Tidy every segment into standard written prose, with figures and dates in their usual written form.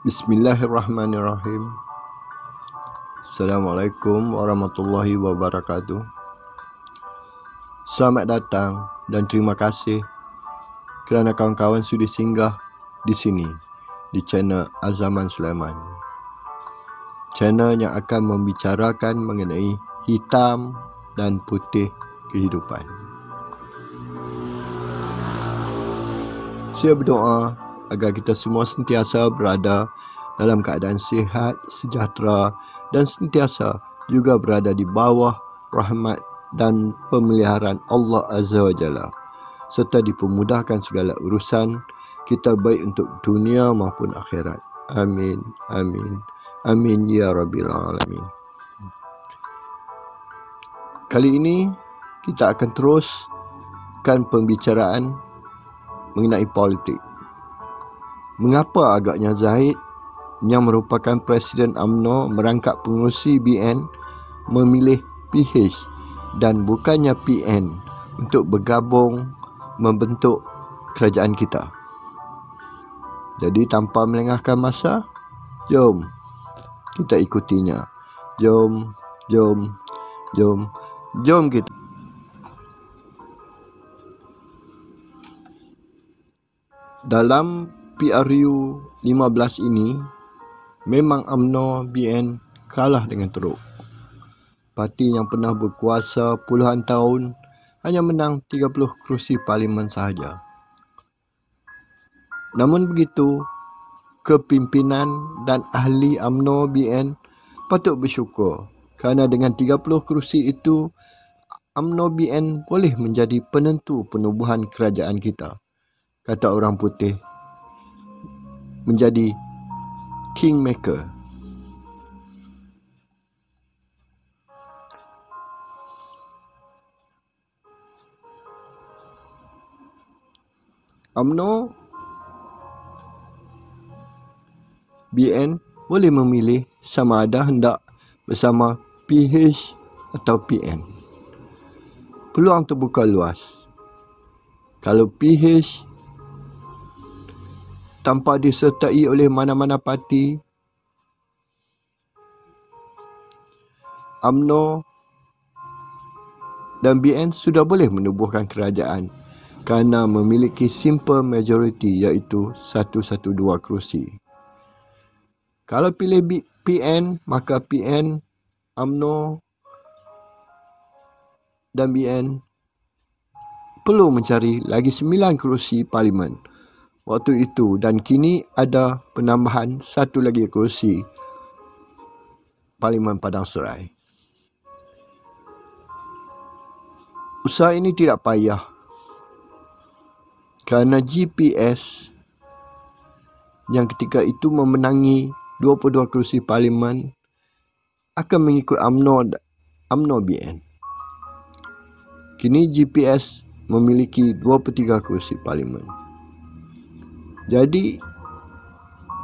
Bismillahirrahmanirrahim. Assalamualaikum warahmatullahi wabarakatuh. Selamat datang dan terima kasih kerana kawan-kawan sudi singgah di sini, di channel Azaman Sulaiman. Channel yang akan membicarakan mengenai hitam dan putih kehidupan. Saya berdoa agar kita semua sentiasa berada dalam keadaan sihat, sejahtera dan sentiasa juga berada di bawah rahmat dan pemeliharaan Allah Azza wa Jalla, serta dipermudahkan segala urusan kita baik untuk dunia maupun akhirat. Amin, amin, amin ya Rabbil Alamin. Kali ini kita akan teruskan pembicaraan mengenai politik. Mengapa agaknya Zahid yang merupakan Presiden UMNO merangkap pengerusi BN memilih PH dan bukannya PN untuk bergabung membentuk kerajaan kita? Jadi tanpa melengahkan masa, jom kita ikutinya. Jom kita. Dalam PRU 15 ini, memang UMNO BN kalah dengan teruk. Parti yang pernah berkuasa puluhan tahun hanya menang 30 kerusi parlimen sahaja. Namun begitu, kepimpinan dan ahli UMNO BN patut bersyukur kerana dengan 30 kerusi itu, UMNO BN boleh menjadi penentu penubuhan kerajaan kita. Kata orang putih, menjadi kingmaker. UMNO BN boleh memilih sama ada hendak bersama PH atau PN. Peluang terbuka luas. Kalau PH tanpa disertai oleh mana-mana parti, UMNO dan BN sudah boleh menubuhkan kerajaan kerana memiliki simple majority, iaitu 112 kerusi. Kalau pilih PN, maka PN, UMNO dan BN perlu mencari lagi 9 kerusi parlimen waktu itu, dan kini ada penambahan satu lagi kerusi Parlimen Padang Serai. Usaha ini tidak payah kerana GPS yang ketika itu memenangi 22 kerusi parlimen akan mengikut UMNO BN. Kini GPS memiliki 23 kerusi parlimen. Jadi,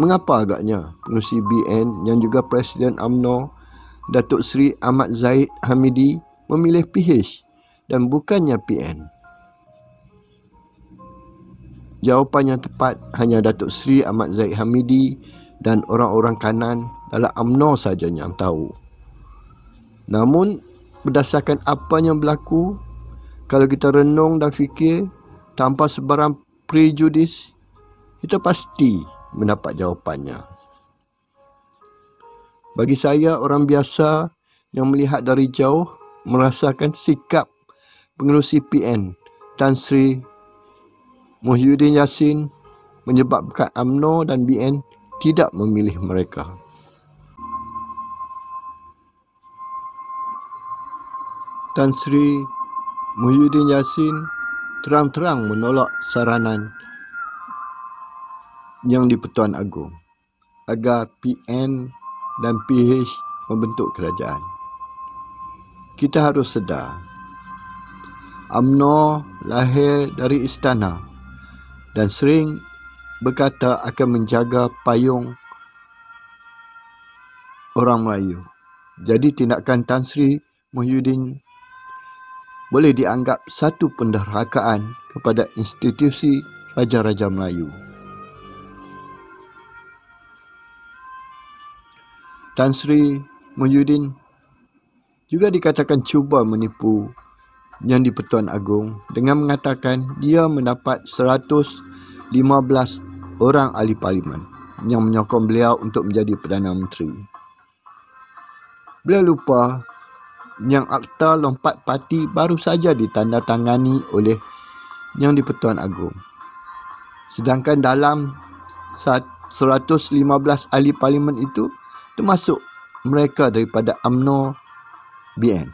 mengapa agaknya pengerusi BN yang juga Presiden UMNO, Datuk Seri Ahmad Zahid Hamidi, memilih PH dan bukannya PN? Jawapan yang tepat hanya Datuk Seri Ahmad Zahid Hamidi dan orang-orang kanan dalam UMNO saja yang tahu. Namun, berdasarkan apa yang berlaku, kalau kita renung dan fikir tanpa sebarang prejudis, kita pasti mendapat jawapannya. Bagi saya, orang biasa yang melihat dari jauh merasakan sikap pengerusi PN Tan Sri Muhyiddin Yassin menyebabkan UMNO dan BN tidak memilih mereka. Tan Sri Muhyiddin Yassin terang-terang menolak saranan yang di-Pertuan Agong agar PN dan PH membentuk kerajaan. Kita harus sedar, UMNO lahir dari istana dan sering berkata akan menjaga payung orang Melayu. Jadi tindakan Tan Sri Muhyiddin boleh dianggap satu penderhakaan kepada institusi Raja-Raja Melayu. Tan Sri Muhyiddin juga dikatakan cuba menipu Yang di-Pertuan Agong dengan mengatakan dia mendapat 115 orang ahli parlimen yang menyokong beliau untuk menjadi Perdana Menteri. Beliau lupa yang Akta Lompat Parti baru saja ditandatangani oleh Yang di-Pertuan Agong. Sedangkan dalam 115 ahli parlimen itu termasuk mereka daripada UMNO BN.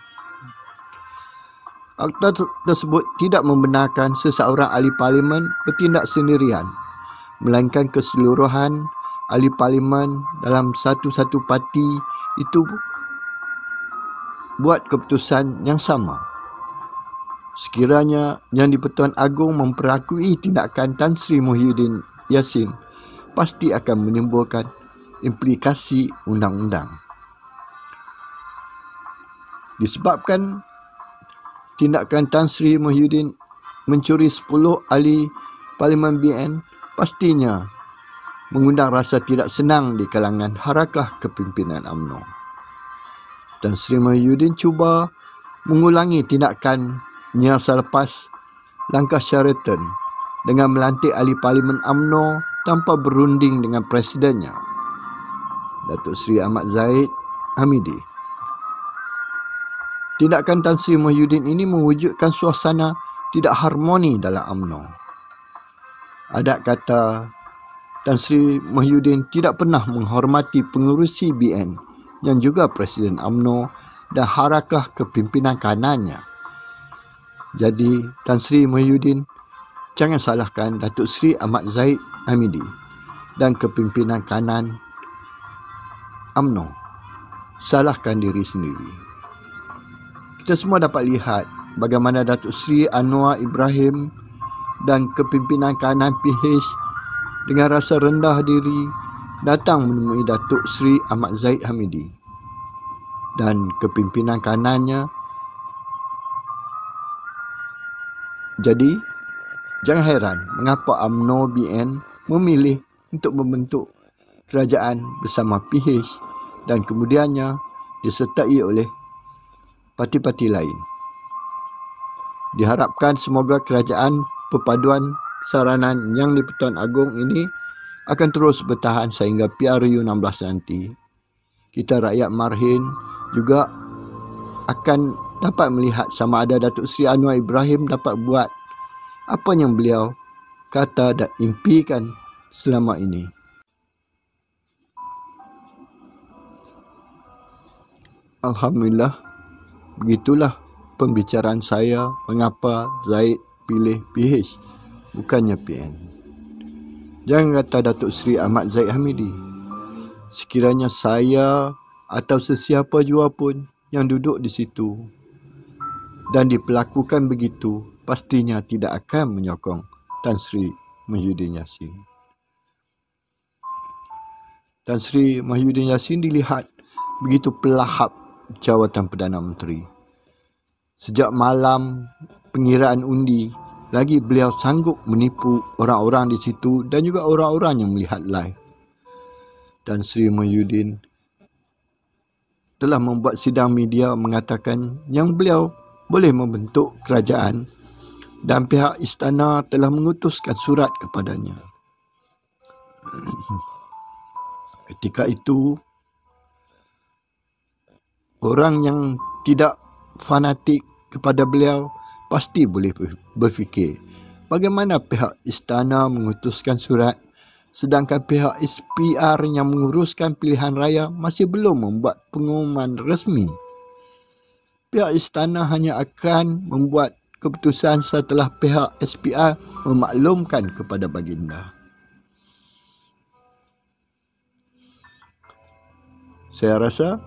Akta tersebut tidak membenarkan seseorang ahli parlimen bertindak sendirian, melainkan keseluruhan ahli parlimen dalam satu-satu parti itu buat keputusan yang sama. Sekiranya Yang di-Pertuan Agong memperakui tindakan Tan Sri Muhyiddin Yassin, pasti akan menimbulkan implikasi undang-undang. Disebabkan tindakan Tan Sri Muhyiddin mencuri 10 ahli parlimen BN, pastinya mengundang rasa tidak senang di kalangan harakah kepimpinan UMNO. Tan Sri Muhyiddin cuba mengulangi tindakannya selepas langkah Sheraton dengan melantik ahli parlimen UMNO tanpa berunding dengan presidennya, Datuk Seri Ahmad Zahid Hamidi. Tindakan Tan Sri Muhyiddin ini mewujudkan suasana tidak harmoni dalam UMNO. Adat kata Tan Sri Muhyiddin tidak pernah menghormati pengerusi BN yang juga Presiden UMNO dan harakah kepimpinan kanannya. Jadi Tan Sri Muhyiddin jangan salahkan Datuk Seri Ahmad Zahid Hamidi dan kepimpinan kanan UMNO. Salahkan diri sendiri. Kita semua dapat lihat bagaimana Datuk Seri Anwar Ibrahim dan kepimpinan kanan PH dengan rasa rendah diri datang menemui Datuk Seri Ahmad Zahid Hamidi dan kepimpinan kanannya. Jadi, jangan heran mengapa UMNO BN memilih untuk membentuk kerajaan bersama PH dan kemudiannya disertai oleh parti-parti lain. Diharapkan semoga kerajaan perpaduan saranan Yang di-Pertuan Agong ini akan terus bertahan sehingga PRU 16 nanti. Kita rakyat Marhin juga akan dapat melihat sama ada Datuk Seri Anwar Ibrahim dapat buat apa yang beliau kata dan impikan selama ini. Alhamdulillah, begitulah pembicaraan saya mengapa Zahid pilih PH bukannya PN. Jangan kata Datuk Seri Ahmad Zahid Hamidi. Sekiranya saya atau sesiapa jua pun yang duduk di situ dan diperlakukan begitu, pastinya tidak akan menyokong Tan Sri Muhyiddin Yassin. Tan Sri Muhyiddin Yassin dilihat begitu pelahap jawatan Perdana Menteri. Sejak malam pengiraan undi, lagi beliau sanggup menipu orang-orang di situ dan juga orang-orang yang melihat live. Tan Sri Muhyiddin telah membuat sidang media mengatakan yang beliau boleh membentuk kerajaan dan pihak istana telah mengutuskan surat kepadanya. Ketika itu, orang yang tidak fanatik kepada beliau pasti boleh berfikir bagaimana pihak istana mengutuskan surat sedangkan pihak SPR yang menguruskan pilihan raya masih belum membuat pengumuman resmi. Pihak istana hanya akan membuat keputusan setelah pihak SPR memaklumkan kepada baginda. Saya rasa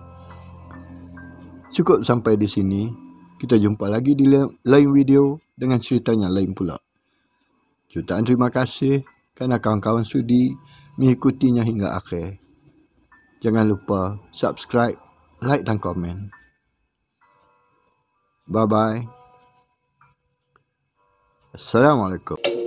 cukup sampai di sini. Kita jumpa lagi di lain video dengan ceritanya lain pula. Jutaan terima kasih kerana kawan-kawan sudi mengikutinya hingga akhir. Jangan lupa subscribe, like dan komen. Bye-bye. Assalamualaikum.